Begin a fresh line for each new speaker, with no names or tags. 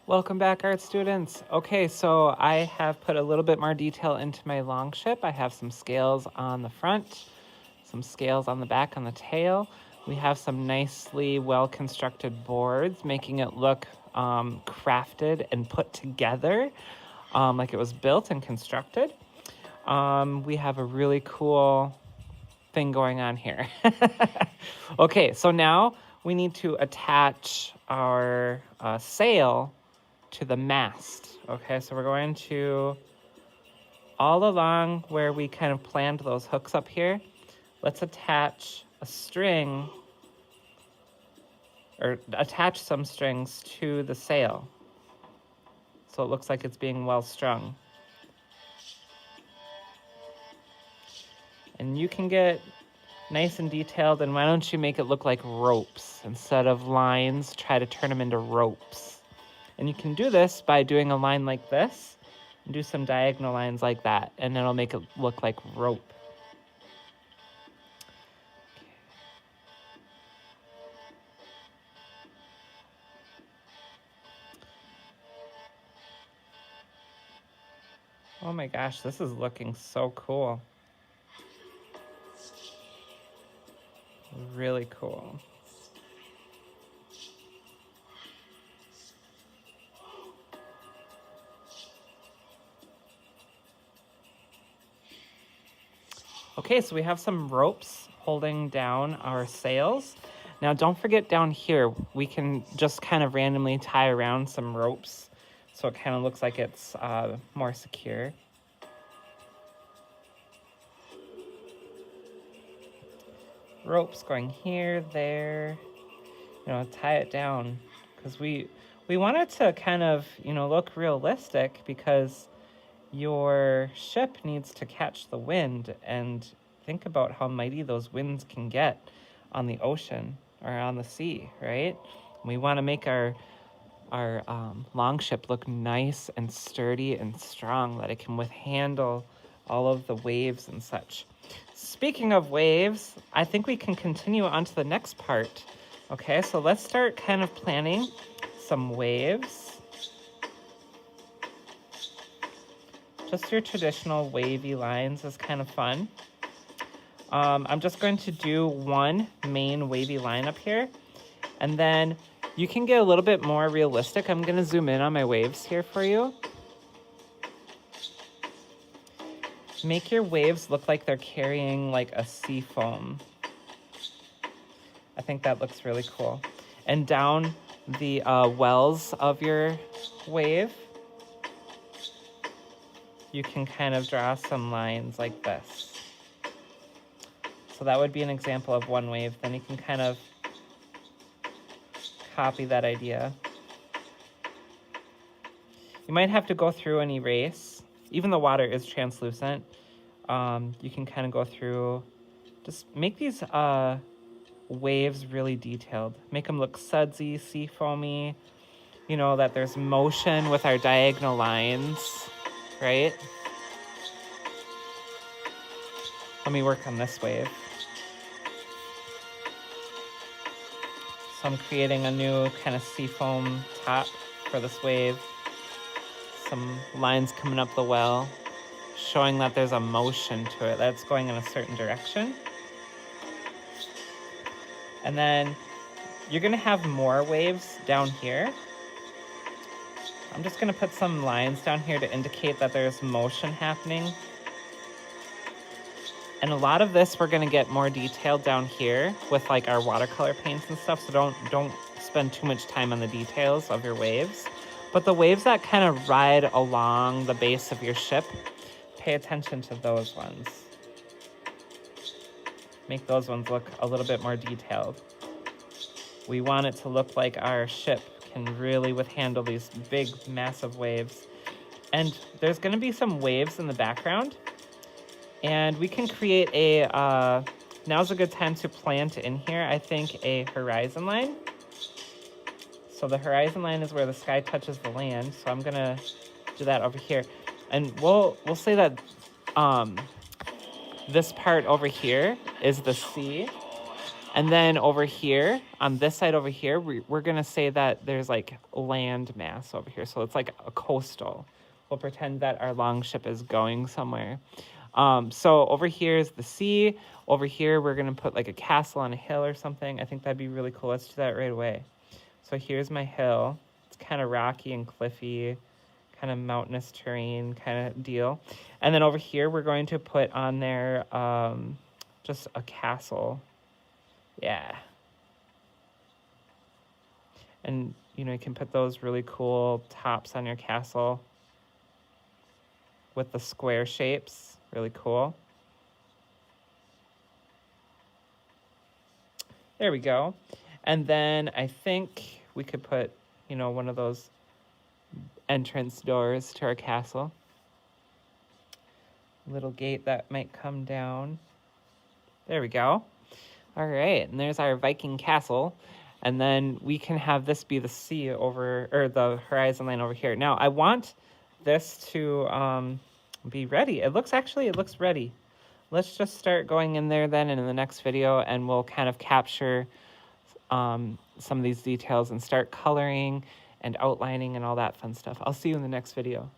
Welcome back, art students. Okay, so I have put a little bit more detail into my longship. I have some scales on the front, some scales on the back on the tail. We have some nicely well-constructed boards, making it look crafted and put together, like it was built and constructed. We have a really cool thing going on here. Okay, so now we need to attach our sail to the mast. Okay, so we're going to, all along where we kind of planned those hooks up here, let's attach a string, or attach some strings to the sail, so it looks like it's being well strung. And you can get nice and detailed, and why don't you make it look like ropes? Instead of lines, try to turn them into ropes. And you can do this by doing a line like this and do some diagonal lines like that, and it'll make it look like rope. Oh my gosh, this is looking so cool. Really cool. Okay, so we have some ropes holding down our sails. Now don't forget down here, we can just kind of randomly tie around some ropes so it kind of looks like it's more secure. Ropes going here, there, tie it down, because we want it to kind of, look realistic, because your ship needs to catch the wind, and think about how mighty those winds can get on the ocean or on the sea, right? We want to make our longship look nice and sturdy and strong, that it can withhandle all of the waves and such. Speaking of waves, I think we can continue on to the next part. Okay, so let's start kind of planning some waves. Just your traditional wavy lines is kind of fun. I'm just going to do one main wavy line up here, and then you can get a little bit more realistic. I'm going to zoom in on my waves here for you. Make your waves look like they're carrying like a sea foam. I think that looks really cool. And down the wells of your wave, you can kind of draw some lines like this. So that would be an example of one wave. Then you can kind of copy that idea. You might have to go through and erase. Even the water is translucent. You can kind of go through, just make these waves really detailed. Make them look sudsy, sea foamy, that there's motion with our diagonal lines, right? Let me work on this wave. So I'm creating a new kind of seafoam top for this wave. Some lines coming up the well, showing that there's a motion to it, that's going in a certain direction. And then you're gonna have more waves down here. I'm just gonna put some lines down here to indicate that there's motion happening. And a lot of this we're gonna get more detailed down here with like our watercolor paints and stuff, so don't spend too much time on the details of your waves. But the waves that kind of ride along the base of your ship, pay attention to those ones. Make those ones look a little bit more detailed. We want it to look like our ship can really withhandle these big, massive waves. And there's gonna be some waves in the background. And we can create now's a good time to plant in here, I think, a horizon line. So the horizon line is where the sky touches the land. So I'm gonna do that over here. And we'll say that this part over here is the sea. And then over here, on this side over here, we're going to say that there's like land mass over here. So it's like a coastal. We'll pretend that our longship is going somewhere. So over here is the sea. Over here, we're going to put like a castle on a hill or something. I think that'd be really cool. Let's do that right away. So here's my hill. It's kind of rocky and cliffy, kind of mountainous terrain kind of deal. And then over here, we're going to put on there just a castle. Yeah. And, you know, you can put those really cool tops on your castle with the square shapes. Really cool. There we go. And then I think we could put, you know, one of those entrance doors to our castle. Little gate that might come down. There we go. All right, and there's our Viking castle. And then we can have this be the sea over, or the horizon line over here. Now, I want this to be ready. It looks ready. Let's just start going in there then in the next video, and we'll kind of capture some of these details and start coloring and outlining and all that fun stuff. I'll see you in the next video.